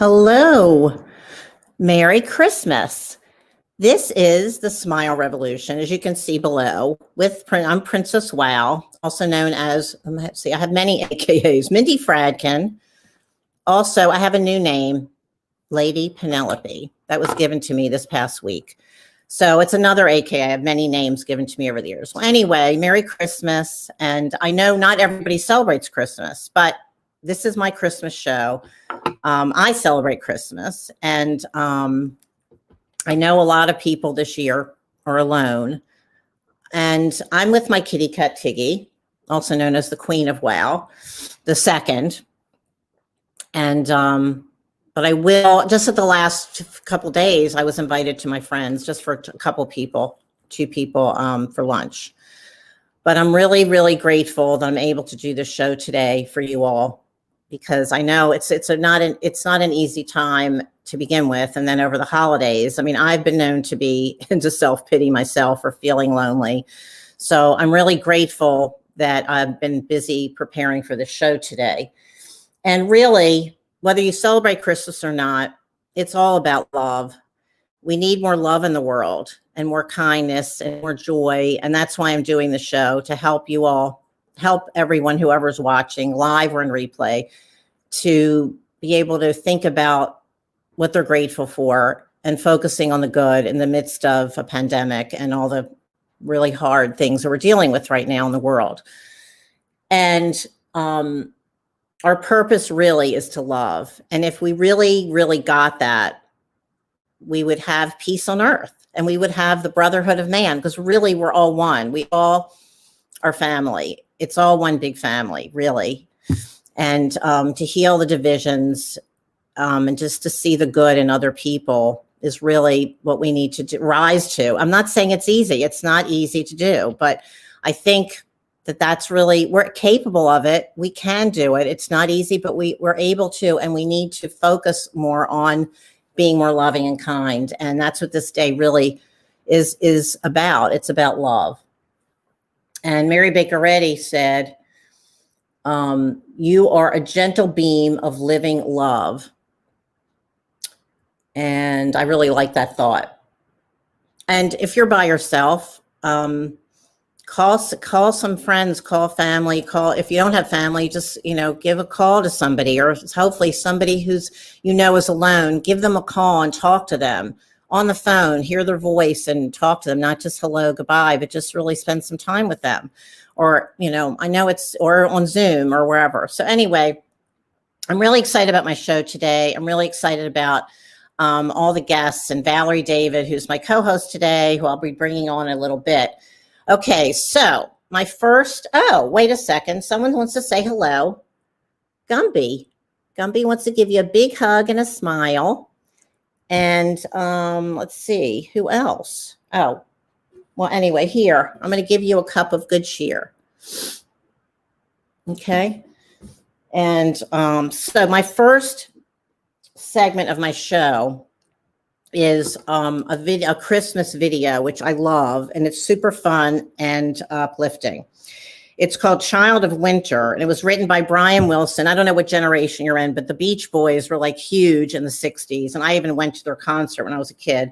Hello. Merry Christmas. This is the Smile Revolution, as you can see below. I'm Princess Wow, also known as, let's see, I have many AKAs. Mindy Fradkin. Also, I have a new name, Lady Penelope. That was given to me this past week. So it's another AKA. I have many names given to me over the years. Well, anyway, Merry Christmas. And I know not everybody celebrates Christmas, but this is my Christmas show. I celebrate Christmas, and I know a lot of people this year are alone. And I'm with my kitty cat Tiggy, also known as the Queen of Wow, the second. And but I will, just at the last couple days, I was invited to my friends just for a couple people, two people for lunch. But I'm really, really grateful that I'm able to do this show today for you all, because I know it's not an easy time to begin with. And then over the holidays, I mean, I've been known to be into self-pity myself or feeling lonely. So I'm really grateful that I've been busy preparing for the show today. And really, whether you celebrate Christmas or not, it's all about love. We need more love in the world and more kindness and more joy. And that's why I'm doing the show, to help you all, help everyone, whoever's watching live or in replay, to be able to think about what they're grateful for and focusing on the good in the midst of a pandemic and all the really hard things that we're dealing with right now in the world. And our purpose really is to love. And if we really, really got that, we would have peace on earth and we would have the brotherhood of man, because really we're all one. We all are family. It's all one big family, really. And to heal the divisions and just to see the good in other people is really what we need to rise to. I'm not saying it's easy. It's not easy to do, but I think that's really, we're capable of it. We can do it. It's not easy, but we're able to, and we need to focus more on being more loving and kind. And that's what this day really is about. It's about love. And Mary Baker Eddy said, you are a gentle beam of living love. And I really like that thought. And if you're by yourself, call some friends, call family, if you don't have family, just, give a call to somebody, or hopefully somebody who's, is alone. Give them a call and talk to them on the phone, hear their voice and talk to them, not just hello, goodbye, but just really spend some time with them. Or, I know or on Zoom or wherever. So anyway, I'm really excited about my show today. I'm really excited about all the guests, and Valerie David, who's my co-host today, who I'll be bringing on in a little bit. Okay, so my first, wait a second. Someone wants to say hello. Gumby. Gumby wants to give you a big hug and a smile. And let's see, who else? Oh, well, anyway, here, I'm going to give you a cup of good cheer. Okay. And so my first segment of my show is a Christmas video, which I love, and it's super fun and uplifting. It's called Child of Winter, and it was written by Brian Wilson. I don't know what generation you're in, but the Beach Boys were like huge in the 60s, and I even went to their concert when I was a kid.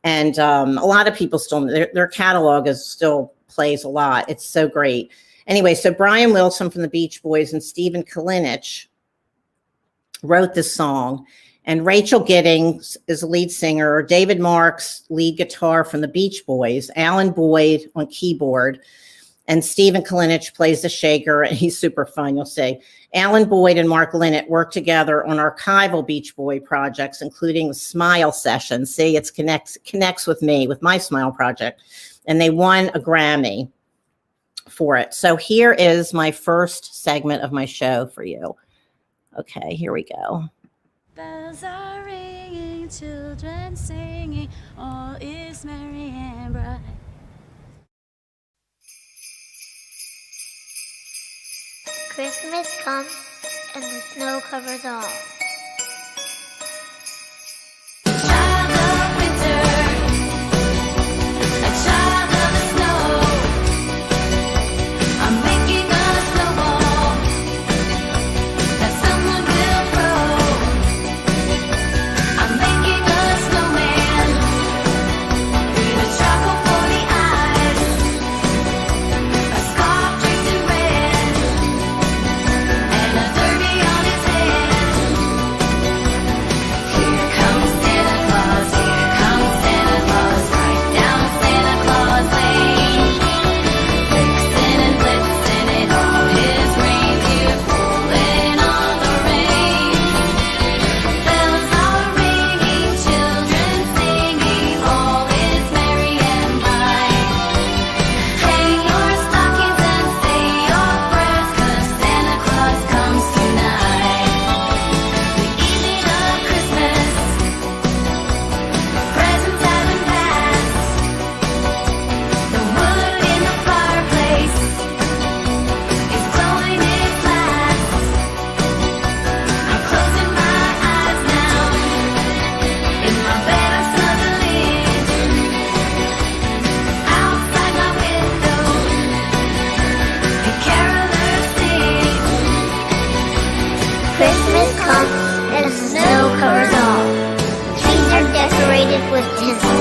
And a lot of people still, their catalog still plays a lot. It's so great. Anyway, so Brian Wilson from the Beach Boys and Stephen Kalinich wrote this song. And Rachel Giddings is the lead singer, David Marks, lead guitar from the Beach Boys, Alan Boyd on keyboard, and Stephen Kalinich plays the shaker, and he's super fun, you'll see. Alan Boyd and Mark Linnett worked together on archival Beach Boy projects, including the Smile Session. See, it connects with me, with my Smile project. And they won a Grammy for it. So here is my first segment of my show for you. Okay, here we go. Bells are ringing, children singing, all is merry and bright. Christmas comes and the snow covers all. Child of winter, a child of the snow. I'm making a snowball that someone will throw.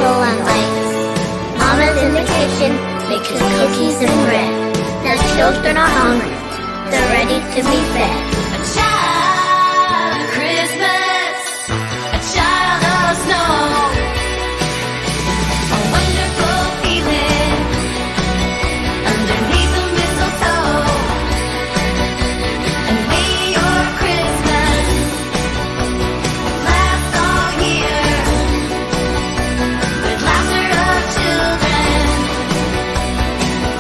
roll on lights. Mama's in the kitchen making cookies and bread. The children are hungry, they're ready to be fed. A child of Christmas, a child of snow, a wonderful feeling underneath the mistletoe. And may your Christmas last all year, with laughter of children,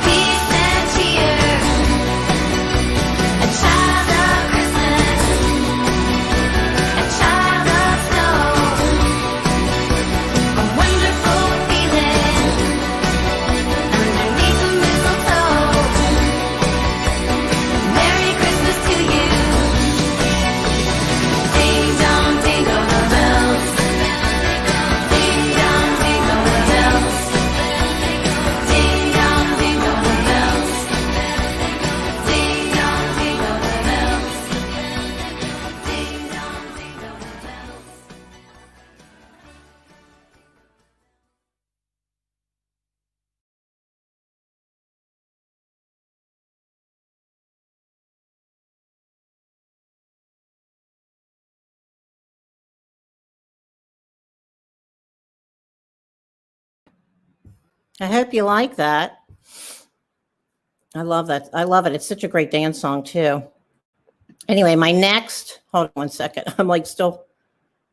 peace and cheer. A child of Christmas, a child of snow, a wonderful feeling underneath the mistletoe. Merry Christmas to you. Ding dong dingle the bells. Ding dong dingle the bells. Ding dong dingle the bells. Ding dong dingle the bells. Ding dong dingle the bells. I hope you like that. I love that. I love it. It's such a great dance song too. Anyway, my next, hold on one second. I'm like still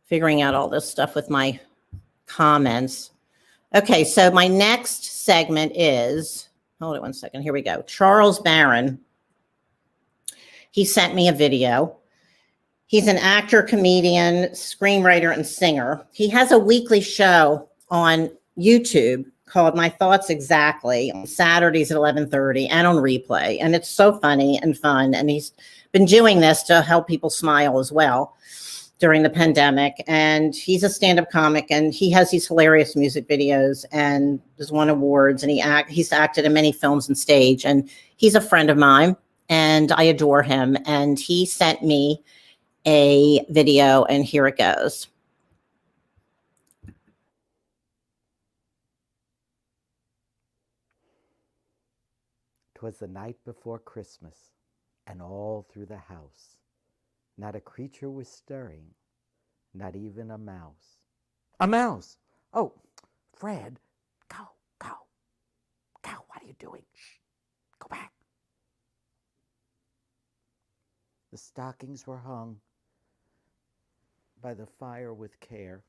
figuring out all this stuff with my comments. Okay, so my next segment is, hold on one second. Here we go. Charles Barron. He sent me a video. He's an actor, comedian, screenwriter, and singer. He has a weekly show on YouTube called My Thoughts Exactly on Saturdays at 11:30 and on replay. And it's so funny and fun. And he's been doing this to help people smile as well during the pandemic. And he's a stand-up comic, and he has these hilarious music videos and has won awards. And he's acted in many films and stage. And he's a friend of mine, and I adore him. And he sent me a video, and here it goes. 'Twas the night before Christmas, and all through the house not a creature was stirring, not even a mouse. A mouse! Oh, Fred, go, go. Go, what are you doing? Shh, go back. The stockings were hung by the fire with care,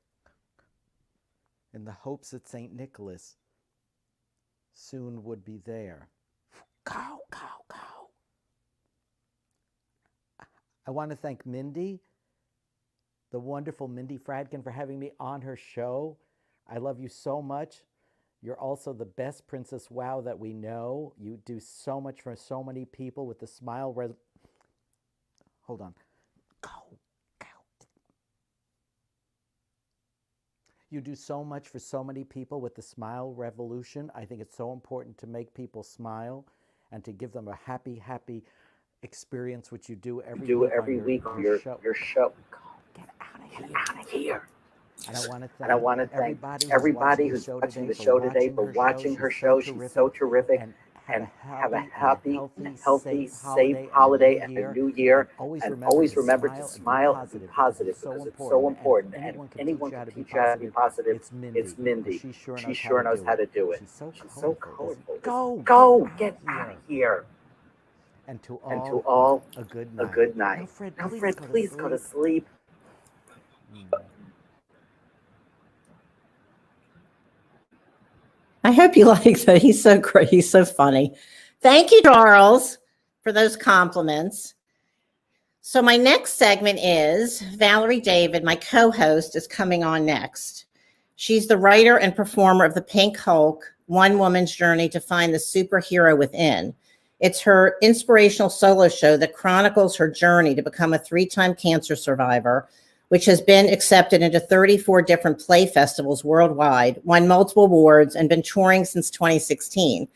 in the hopes that St. Nicholas soon would be there. Go, go, go. I want to thank Mindy, the wonderful Mindy Fradkin, for having me on her show. I love you so much. You're also the best Princess Wow that we know. You do so much for so many people with the smile. Hold on. Go, go. You do so much for so many people with the Smile Revolution. I think it's so important to make people smile and to give them a happy, happy experience, which you do every week on your show. Get out of here. And I want to thank everybody who's watching the show today for watching her show. She's so terrific. And have a happy, healthy, safe holiday and a new year. And always remember to smile and be positive, because it's so important. And anyone can teach you how to be positive. It's Mindy. She sure knows how to do it. She's so colorful. Go, get out of here. And to all, a good night. Now, Fred, please go to sleep. I hope you like that. He's so great. He's so funny. Thank you, Charles, for those compliments. So my next segment is Valerie David, my co-host, is coming on next. She's the writer and performer of The Pink Hulk, One Woman's Journey to Find the Superhero Within. It's her inspirational solo show that chronicles her journey to become a 3-time cancer survivor, which has been accepted into 34 different play festivals worldwide, won multiple awards, and been touring since 2016.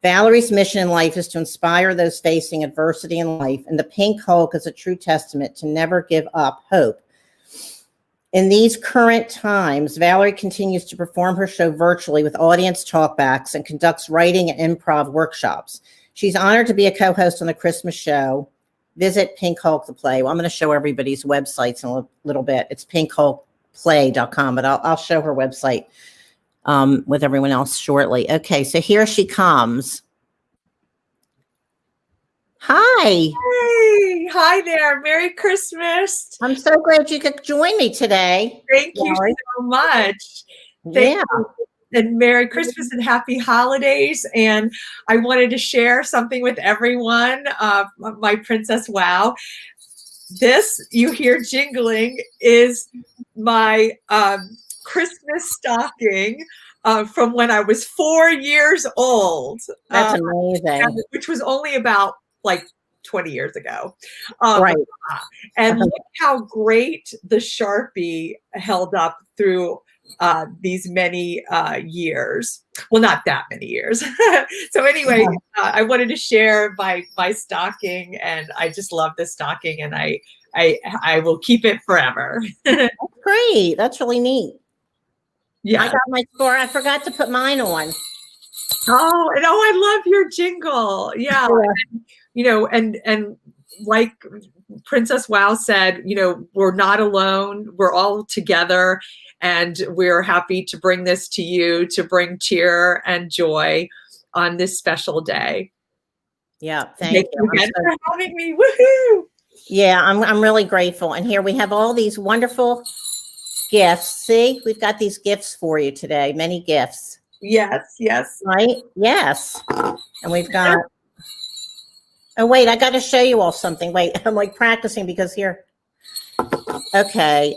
Valerie's mission in life is to inspire those facing adversity in life, and The Pink Hulk is a true testament to never give up hope. In these current times, Valerie continues to perform her show virtually with audience talkbacks and conducts writing and improv workshops. She's honored to be a co-host on the Christmas show. Visit Pink Hulk the Play. Well, I'm going to show everybody's websites in a little bit. It's pinkhulkplay.com, but I'll show her website with everyone else shortly. Okay, so here she comes. Hi. Hey, hi there. Merry Christmas. I'm so glad you could join me today. Thank you Valerie. so much. Thank Yeah. you. And Merry Christmas and Happy Holidays. And I wanted to share something with everyone. My Princess Wow. This you hear jingling is my Christmas stocking from when I was 4 years old. That's amazing. Which was only about like 20 years ago. Right. And look how great the Sharpie held up through these many years. Well, not that many years. So anyway, I wanted to share my stocking, and I just love this stocking, and I will keep it forever. Great. That's really neat. Yeah. I got my score. I forgot to put mine on. Oh, and I love your jingle. Yeah. And like Princess Wow said, we're not alone. We're all together, and we're happy to bring this to you, to bring cheer and joy on this special day. Yeah. Thank you. again for having me. Woohoo! Yeah, I'm really grateful. And here we have all these wonderful gifts. See, we've got these gifts for you today. Many gifts. Yes. Right? Yes. And we've got, oh, wait, I got to show you all something. Wait, I'm like practicing because here. Okay.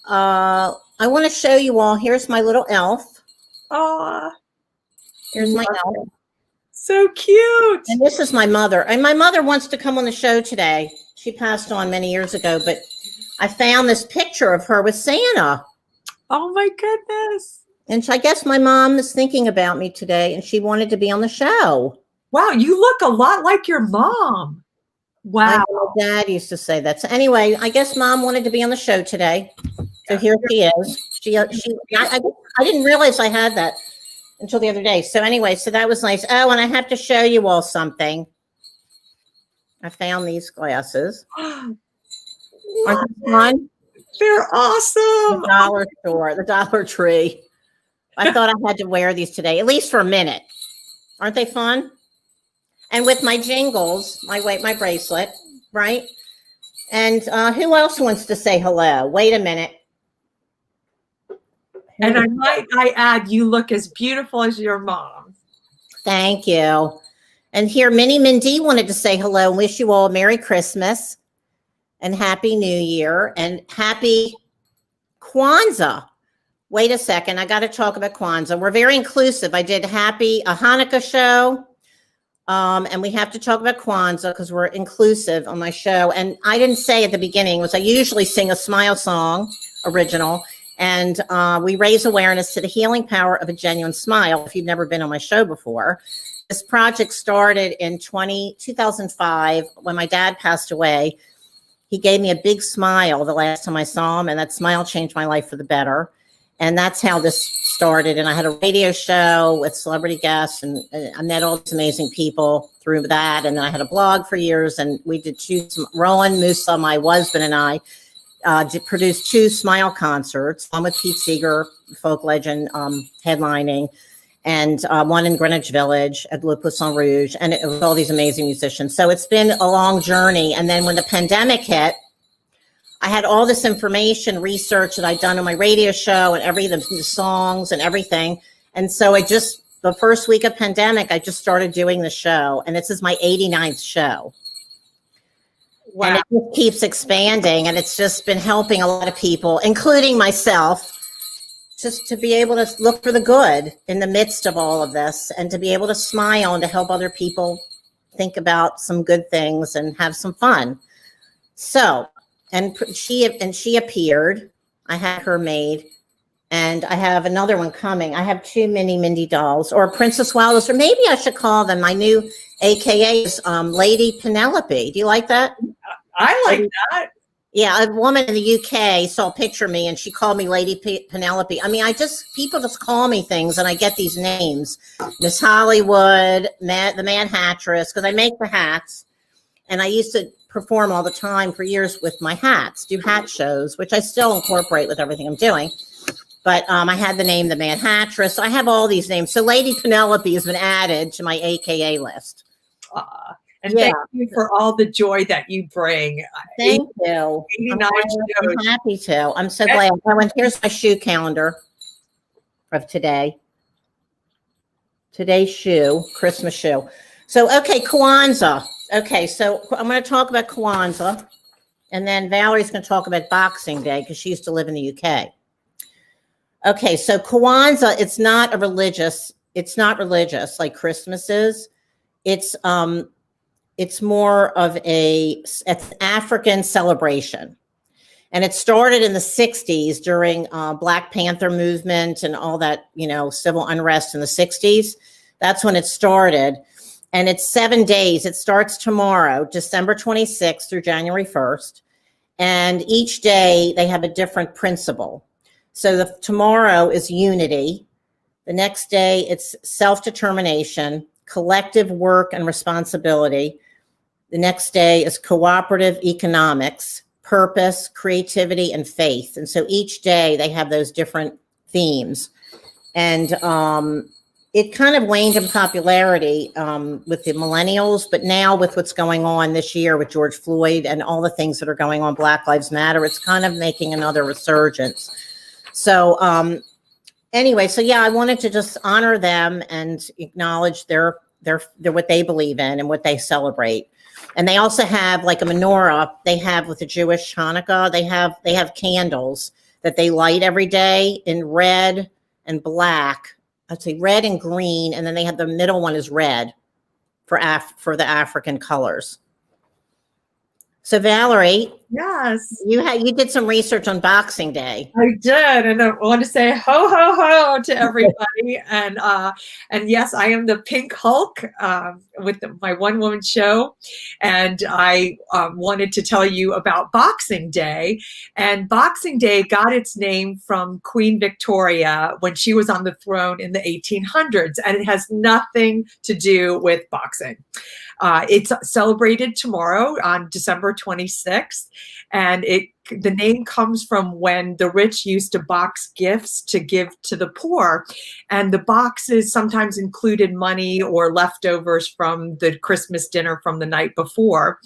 I want to show you all. Here's my little elf. Oh, Here's my elf. so cute. And this is my mother. And my mother wants to come on the show today. She passed on many years ago, but I found this picture of her with Santa. Oh my goodness. And I guess my mom is thinking about me today, and she wanted to be on the show. Wow, you look a lot like your mom. Wow. My dad used to say that. So anyway, I guess mom wanted to be on the show today. So here she is. I didn't realize I had that until the other day. So anyway, so that was nice. Oh, and I have to show you all something. I found these glasses. Aren't they fun? They're awesome. The dollar store, the Dollar Tree. I thought I had to wear these today, at least for a minute. Aren't they fun? And with my jingles, my bracelet, right? And who else wants to say hello? Wait a minute. And I add, you look as beautiful as your mom. Thank you. And here, Minnie Mindy wanted to say hello and wish you all a Merry Christmas and Happy New Year and Happy Kwanzaa. Wait a second. I got to talk about Kwanzaa. We're very inclusive. I did a Hanukkah show. And we have to talk about Kwanzaa because we're inclusive on my show. And I didn't say at the beginning was I usually sing a smile song original. And we raise awareness to the healing power of a genuine smile. If you've never been on my show before, this project started in 2005 when my dad passed away. He gave me a big smile the last time I saw him, and that smile changed my life for the better. And that's how this started. And I had a radio show with celebrity guests, and I met all these amazing people through that. And then I had a blog for years, and we did Roland Musa, my husband, and I produced 2 Smile concerts, one with Pete Seeger, folk legend, headlining, and one in Greenwich Village at Le Poisson Rouge. And it was all these amazing musicians. So it's been a long journey. And then when the pandemic hit, I had all this information, research that I'd done on my radio show and the songs and everything. And so the first week of pandemic, I just started doing the show. And this is my 89th show. Wow. And it just keeps expanding. And it's just been helping a lot of people, including myself, just to be able to look for the good in the midst of all of this and to be able to smile and to help other people think about some good things and have some fun. So, and she appeared. I had her made, and I have another one coming. I have 2 mini Mindy dolls, or Princess Wallace, or maybe I should call them my new AKAs, Lady Penelope. Do you like that? I like that. Yeah, a woman in the UK saw a picture of me and she called me Lady Penelope. I mean, people just call me things and I get these names. Miss Hollywood, the Mad Hattress, because I make the hats and I used to perform all the time for years with my hats, do hat shows, which I still incorporate with everything I'm doing. But I had the name the Mad Hattress. So I have all these names. So Lady Penelope has been added to my AKA list. And thank you for all the joy that you bring. Thank you. 89 shows. I'm happy to. I'm so glad. Here's my shoe calendar of today. Today's shoe, Christmas shoe. So, okay, Kwanzaa. Okay, so I'm going to talk about Kwanzaa. And then Valerie's going to talk about Boxing Day because she used to live in the UK. Okay, so Kwanzaa, it's not religious like Christmas is. It's more of it's an African celebration. And it started in the 60s during Black Panther movement and all that, civil unrest in the 60s. That's when it started. And it's 7 days. It starts tomorrow, December 26th through January 1st. And each day they have a different principle. So tomorrow is unity. The next day it's self-determination, collective work and responsibility. The next day is cooperative economics, purpose, creativity, and faith. And so each day they have those different themes. And it kind of waned in popularity with the millennials, but now with what's going on this year with George Floyd and all the things that are going on, Black Lives Matter, it's kind of making another resurgence. So anyway, so yeah, I wanted to just honor them and acknowledge their what they believe in and what they celebrate. And they also have like a menorah. They have with the Jewish Hanukkah, they have candles that they light every day in red and black. I'd say red and green, and then they have the middle one is red for the African colors. So Valerie, yes, you did some research on Boxing Day. I did, and I want to say ho ho ho to everybody. and yes, I am the Pink Hulk with my one woman show, and I wanted to tell you about Boxing Day. And Boxing Day got its name from Queen Victoria when she was on the throne in the 1800s, and it has nothing to do with boxing. It's celebrated tomorrow on December 26th, and the name comes from when the rich used to box gifts to give to the poor, and the boxes sometimes included money or leftovers from the Christmas dinner from the night before.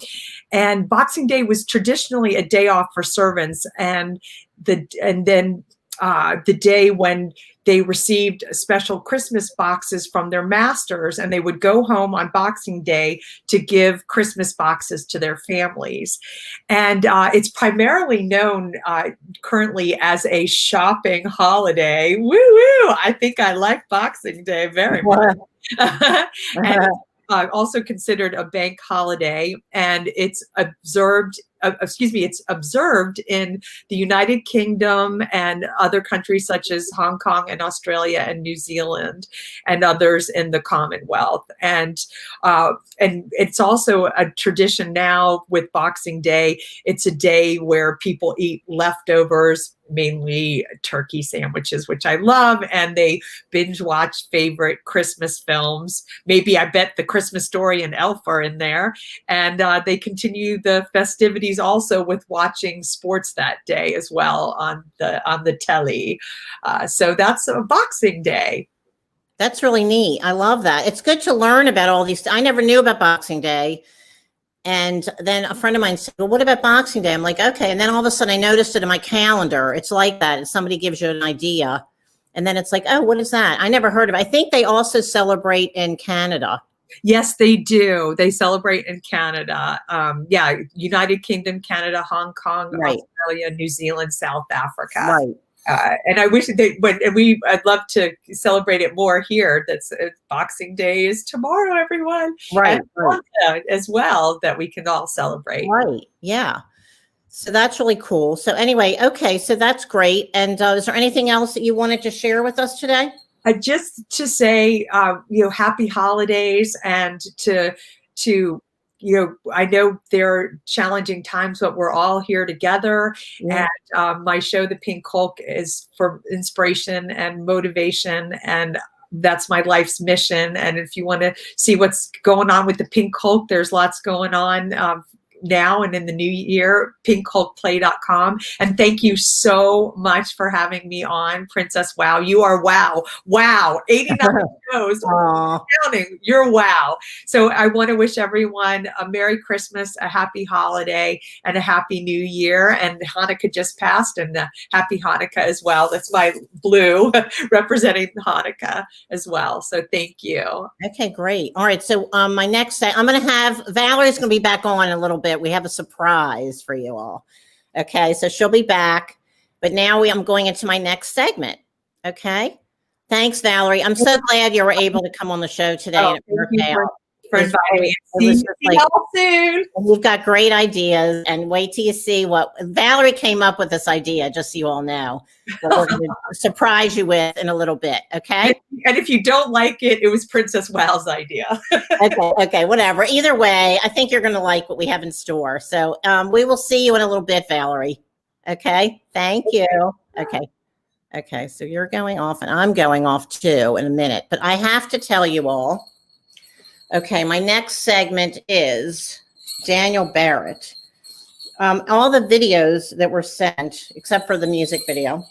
And Boxing Day was traditionally a day off for servants, and then the day when they received special Christmas boxes from their masters, and they would go home on Boxing Day to give Christmas boxes to their families. And it's primarily known currently as a shopping holiday. Woo woo! I think I like Boxing Day very much. And also considered a bank holiday, and it's observed in the United Kingdom and other countries such as Hong Kong and Australia and New Zealand and others in the Commonwealth. And it's also a tradition now with Boxing Day. It's a day where people eat leftovers, mainly turkey sandwiches, which I love, and they binge watch favorite Christmas films. Maybe I bet The Christmas Story and Elf are in there. And they continue the festivities also with watching sports that day as well on the telly. So that's a Boxing Day. That's really neat. I love that. It's good to learn about all these. I never knew about Boxing Day. And then a friend of mine said, well, what about Boxing Day? I'm like, okay. And then all of a sudden I noticed it in my calendar. It's like that. And somebody gives you an idea. And then it's like, oh, what is that? I never heard of it. I think they also celebrate in Canada. Yes, they do. They celebrate in Canada. United Kingdom, Canada, Hong Kong, right. Australia, New Zealand, South Africa. Right. And I wish I'd love to celebrate it more here. Boxing Day is tomorrow, everyone. Right. As well, that we can all celebrate. Right. Yeah. So that's really cool. So anyway, okay. So that's great. And is there anything else that you wanted to share with us today? Just to say, happy holidays, and to I know there are challenging times, but we're all here together. Yeah. And my show, The Pink Hulk, is for inspiration and motivation, and that's my life's mission. And if you want to see what's going on with the Pink Hulk, there's lots going on now and in the new year, pinkhulkplay.com. And thank you so much for having me on, Princess Wow. You are wow. 89 shows. Aw. Counting. You're wow. So I want to wish everyone a Merry Christmas, a happy holiday, and a happy New Year. And Hanukkah just passed, and happy Hanukkah as well. That's my blue representing Hanukkah as well. So thank you. Okay, great. All right. So my next I'm going to have Valerie's going to be back on in a little bit. We have a surprise for you all. Okay, so she'll be back. But now I'm going into my next segment. Okay. Thanks, Valerie. I'm so glad you were able to come on the show today. Oh, And it worked thank you out. for It was inviting me. great. It was See just like- y'all soon. And you've got great ideas, and wait till you see what Valerie came up with this idea, just so you all know. What we're going to surprise you with in a little bit. Okay. And if you don't like it, it was Princess Wow's idea. Okay, whatever. Either way, I think you're going to like what we have in store. So we will see you in a little bit, Valerie. Okay. Thank you. Okay. So you're going off, and I'm going off too in a minute. But I have to tell you all. Okay, my next segment is Daniel Barrett. All the videos that were sent, except for the music video,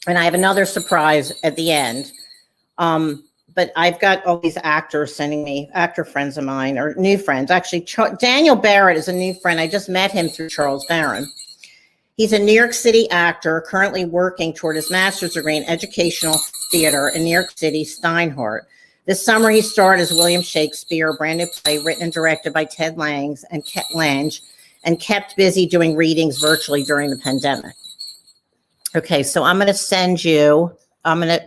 and I have another surprise at the end. But I've got all these actors sending me, actor friends of mine, or new friends. Actually, Daniel Barrett is a new friend. I just met him through Charles Barron. He's a New York City actor currently working toward his master's degree in educational theater in New York City, Steinhardt. This summer, he starred as William Shakespeare, a brand new play written and directed by Ted Lange, and kept busy doing readings virtually during the pandemic. Okay, so I'm going to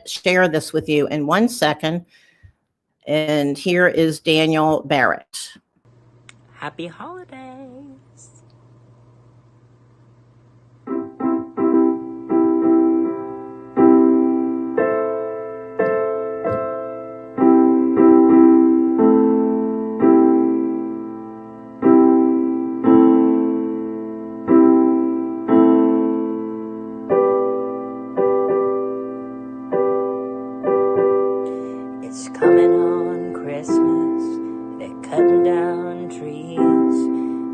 share this with you in 1 second. And here is Daniel Barrett. Happy holidays. It's coming on Christmas. They're cutting down trees.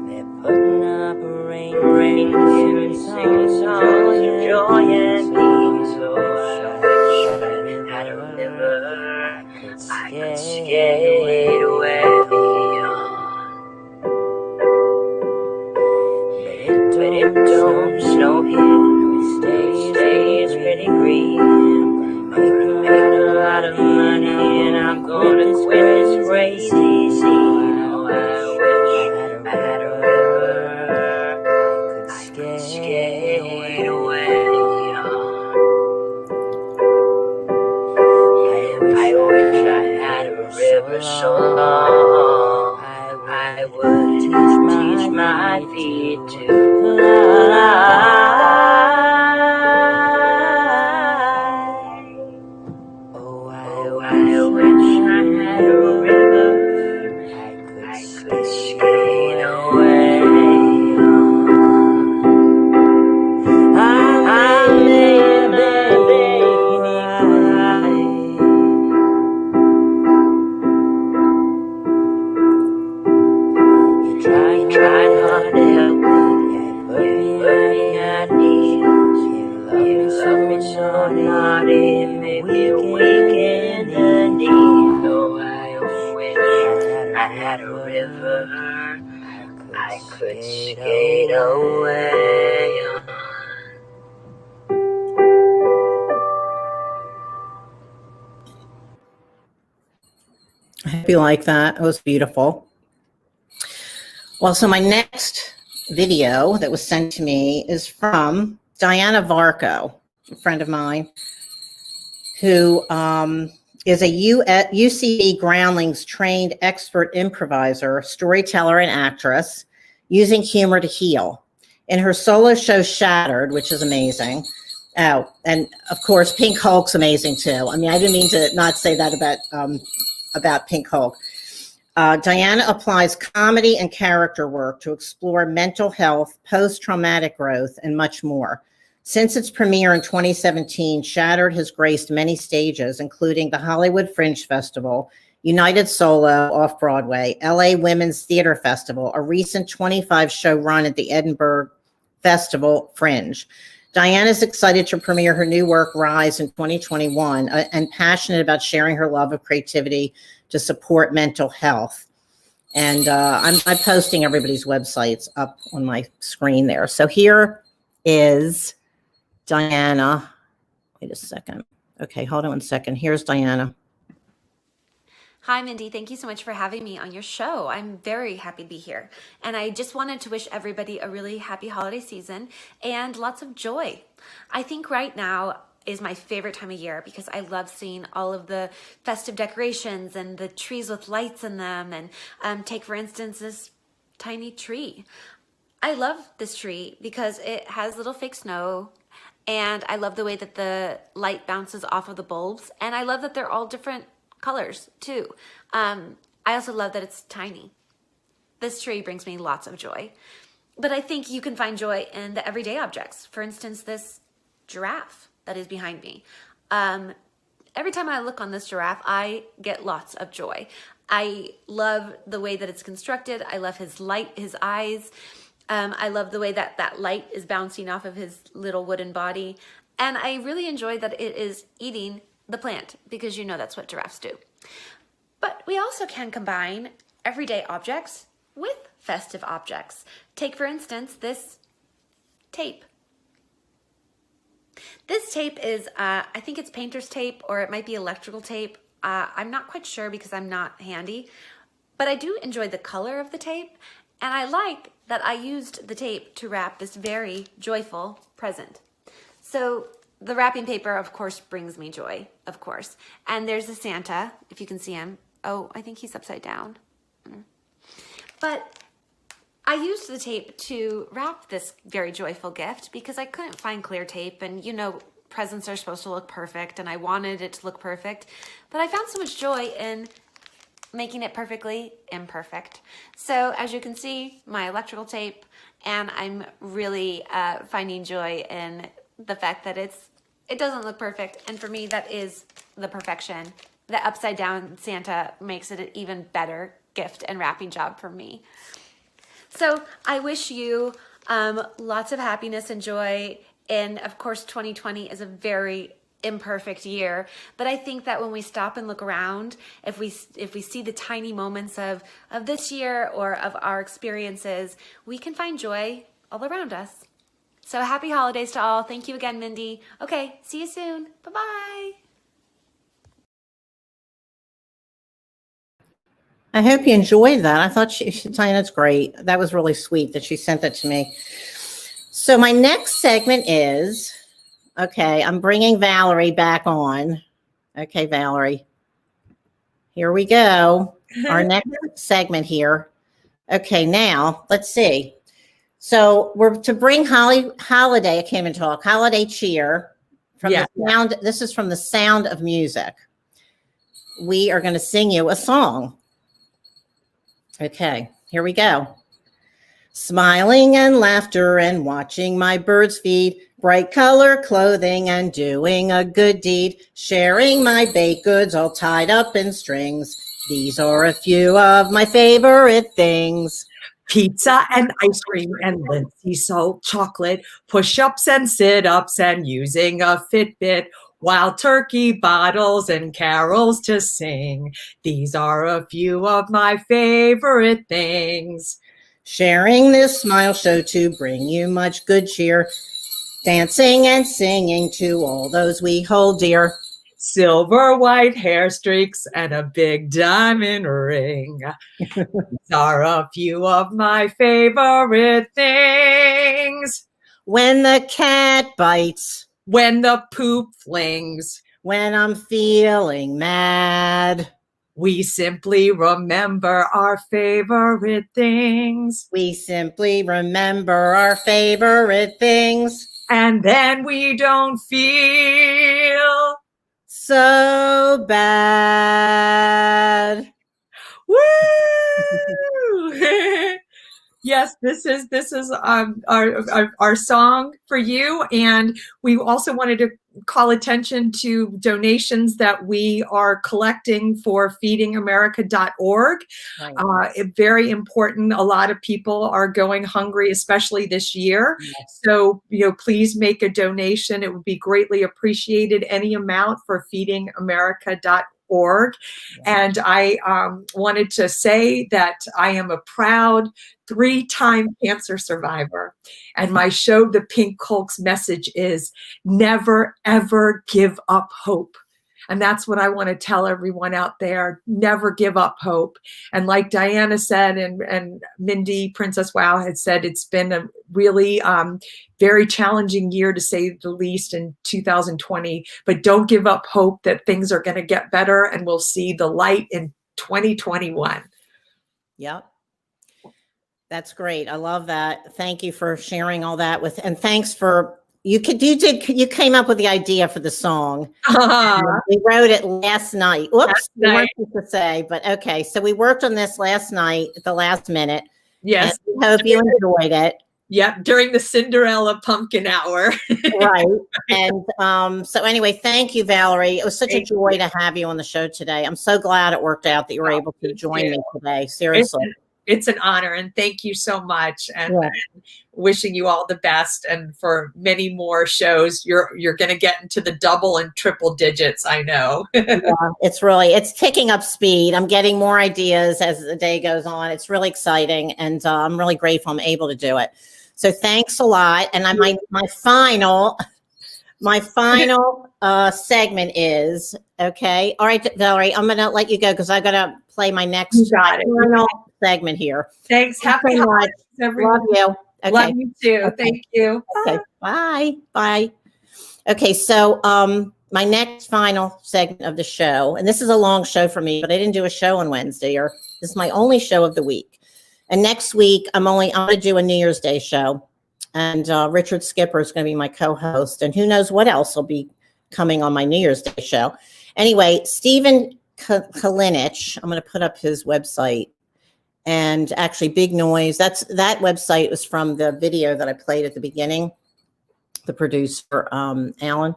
They're putting up reindeer, singing songs of joy and peace. Had a river I could skate away but it don't snow here. It stays pretty green. Make a lot of money, and I'm gonna quit this crazy scene. Oh, I wish I had a river I could skate away on. I wish I had a river so long I would teach my feet to fly. Oh, I wish I had a river I could skate away on. I may beg you tried hard to help me, put me at ease. You love me so naughty, made me weak in the knees. Oh, I wish I had a river I could skate away on. I hope you like that. It was beautiful. Well, so my next video that was sent to me is from Diana Varco, a friend of mine, who is a UCB Groundlings trained expert improviser, storyteller, and actress, using humor to heal. In her solo show Shattered, which is amazing. Oh, and of course, Pink Hulk's amazing too. I mean, I didn't mean to not say that about Pink Hulk. Diana applies comedy and character work to explore mental health, post-traumatic growth, and much more. Since its premiere in 2017, Shattered has graced many stages, including the Hollywood Fringe Festival, United Solo off-Broadway, LA Women's Theater Festival, a recent 25-show run at the Edinburgh Festival Fringe. Diana is excited to premiere her new work, Rise, in 2021, and passionate about sharing her love of creativity to support mental health. And I'm posting everybody's websites up on my screen there. So here is Diana. Wait a second. Okay, hold on one second. Here's Diana. Hi, Mindy. Thank you so much for having me on your show. I'm very happy to be here. And I just wanted to wish everybody a really happy holiday season and lots of joy. I think right now is my favorite time of year because I love seeing all of the festive decorations and the trees with lights in them. And take, for instance, this tiny tree. I love this tree because it has little fake snow. And I love the way that the light bounces off of the bulbs. And I love that they're all different colors too. I also love that it's tiny. This tree brings me lots of joy. But I think you can find joy in the everyday objects. For instance, this giraffe that is behind me. Every time I look on this giraffe, I get lots of joy. I love the way that it's constructed. I love his light, his eyes. I love the way that that light is bouncing off of his little wooden body. And I really enjoy that it is eating the plant because you know that's what giraffes do. But we also can combine everyday objects with festive objects. Take, for instance, this tape. This tape is, I think it's painter's tape or it might be electrical tape. I'm not quite sure because I'm not handy, but I do enjoy the color of the tape. And I like that I used the tape to wrap this very joyful present. So the wrapping paper, of course, brings me joy, of course. And there's the Santa, if you can see him. Oh, I think he's upside down. But I used the tape to wrap this very joyful gift because I couldn't find clear tape. And you know, presents are supposed to look perfect and I wanted it to look perfect. But I found so much joy in making it perfectly imperfect. So as you can see, my electrical tape, and I'm really finding joy in the fact that it doesn't look perfect. And for me, that is the perfection. The upside down Santa makes it an even better gift and wrapping job for me. So I wish you lots of happiness and joy. And of course, 2020 is a very imperfect year, but I think that when we stop and look around, if we see the tiny moments of this year or of our experiences, we can find joy all around us. So happy holidays to all. Thank you again, Mindy. Okay, see you soon. Bye-bye. I hope you enjoyed that. I thought Diana's great. That was really sweet that she sent that to me. So my next segment is, okay, I'm bringing Valerie back on. Okay, Valerie. Here we go. Our next segment here. Okay, now let's see. So we're to bring holiday, I can't even talk, holiday cheer from the sound. This is from The Sound of Music. We are going to sing you a song. Okay, here we go. Smiling and laughter and watching my birds feed, bright color clothing and doing a good deed, sharing my baked goods all tied up in strings. These are a few of my favorite things. Pizza and ice cream and Lindsay salt chocolate, push-ups and sit-ups and using a Fitbit, wild turkey bottles and carols to sing. These are a few of my favorite things. Sharing this smile show to bring you much good cheer, dancing and singing to all those we hold dear. Silver white hair streaks and a big diamond ring. These are a few of my favorite things. When the cat bites, when the poop flings, when I'm feeling mad, we simply remember our favorite things. We simply remember our favorite things. And then we don't feel so bad. Woo! Woo! Yes, this is our song for you, and we also wanted to call attention to donations that we are collecting for feedingamerica.org. Right. Very important. A lot of people are going hungry, especially this year. Yes. So, please make a donation. It would be greatly appreciated. Any amount for feedingamerica.org. And I wanted to say that I am a proud 3-time cancer survivor. And my show, The Pink Hulk's message is never, ever give up hope. And that's what I want to tell everyone out there. Never give up hope. And like Diana said, and Mindy, Princess Wow had said, it's been a really very challenging year, to say the least, in 2020. But don't give up hope that things are going to get better, and we'll see the light in 2021. Yep. That's great. I love that. Thank you for sharing all that and thanks for, you came up with the idea for the song. We wrote it last night. Whoops, we weren't supposed to say, but okay. So we worked on this last night at the last minute. Yes. And we hope you enjoyed it. Yep, during the Cinderella pumpkin hour. Right. And so anyway, thank you, Valerie. It was such a joy to have you on the show today. I'm so glad it worked out that you were able to join me today. Seriously. It's an honor, and thank you so much. And wishing you all the best, and for many more shows. You're going to get into the double and triple digits, I know. It's ticking up speed. I'm getting more ideas as the day goes on. It's really exciting, and I'm really grateful I'm able to do it. So thanks a lot. And my final segment is, okay. All right, Valerie, I'm going to let you go because I got to play my next final segment here. Thanks. Happy holidays, everyone. Love you. Okay. Love you too. Okay. Thank you. Okay. Bye. Bye. Okay. So, my next final segment of the show, and this is a long show for me, but I didn't do a show on Wednesday, or this is my only show of the week. And next week, I'm going to do a New Year's Day show. And Richard Skipper is going to be my co-host. And who knows what else will be coming on my New Year's Day show. Anyway, Stephen Kalinich, I'm going to put up his website. And actually, Big Noise, that website was from the video that I played at the beginning. The producer, Alan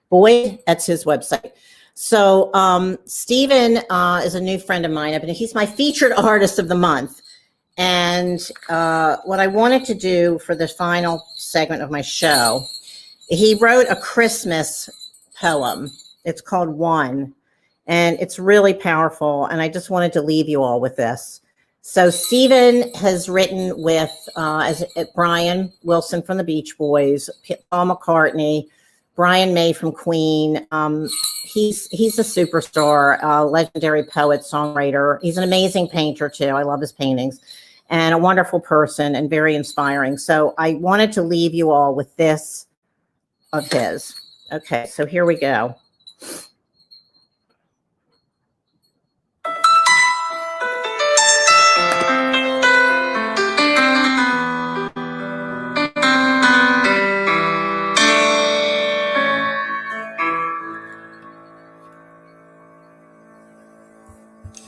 Boyd, that's his website. So Stephen is a new friend of mine. He's my featured artist of the month. And what I wanted to do for the final segment of my show, he wrote a Christmas poem. It's called One, and it's really powerful. And I just wanted to leave you all with this. So Stephen has written with Brian Wilson from the Beach Boys, Paul McCartney, Brian May from Queen. He's a superstar, legendary poet, songwriter. He's an amazing painter too. I love his paintings, and a wonderful person and very inspiring. So I wanted to leave you all with this of his. Okay, so here we go.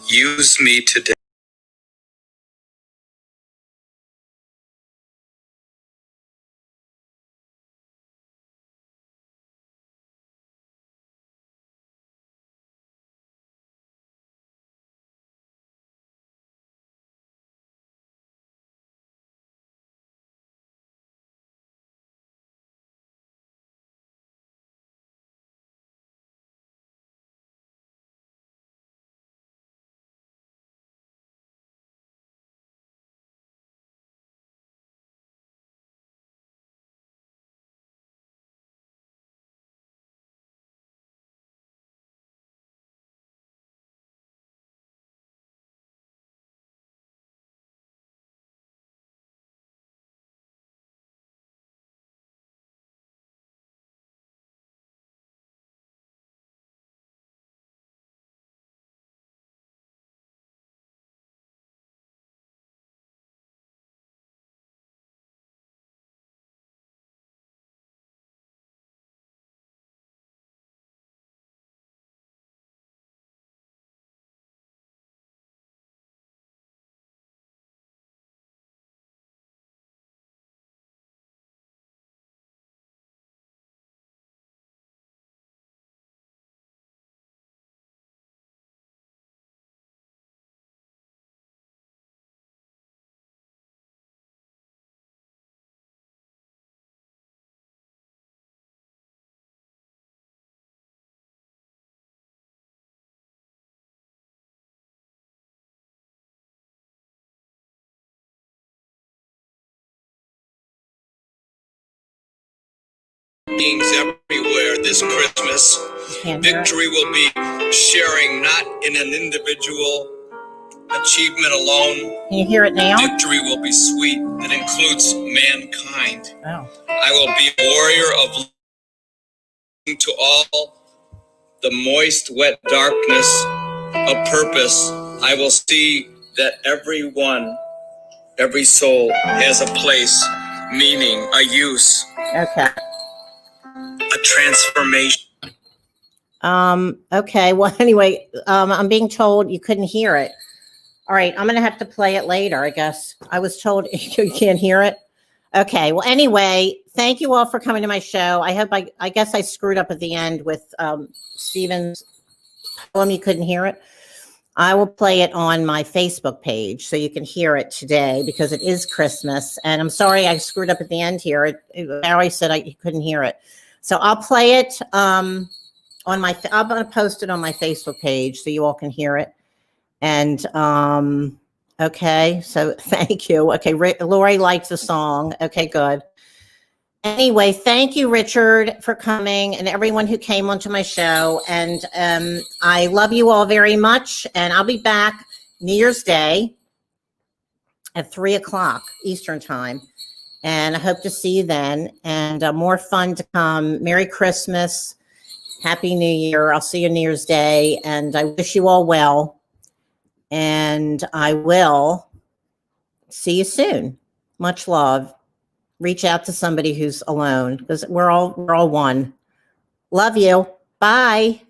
Use me today. beings everywhere this Christmas. Can't hear it. Victory will be sharing, not in an individual achievement alone. Can you hear it now? Victory will be sweet that includes mankind. Oh. I will be a warrior of love to all the moist, wet darkness of purpose. I will see that everyone, every soul has a place, meaning, a use, Okay. a transformation. Okay. Well, anyway, I'm being told you couldn't hear it. All right. I'm going to have to play it later, I guess. I was told you can't hear it. Okay. Well, anyway, thank you all for coming to my show. I hope I guess I screwed up at the end with Stephen's poem. You couldn't hear it. I will play it on my Facebook page so you can hear it today because it is Christmas. And I'm sorry I screwed up at the end here. Barry said you couldn't hear it. So I'll play it on I'm going to post it on my Facebook page so you all can hear it. And okay, so thank you. Okay, Lori likes the song. Okay, good. Anyway, thank you, Richard, for coming and everyone who came onto my show. And I love you all very much. And I'll be back New Year's Day at 3:00 Eastern time. And I hope to see you then. And more fun to come. Merry Christmas. Happy New Year. I'll see you New Year's Day. And I wish you all well. And I will see you soon. Much love. Reach out to somebody who's alone because we're all one. Love you. Bye.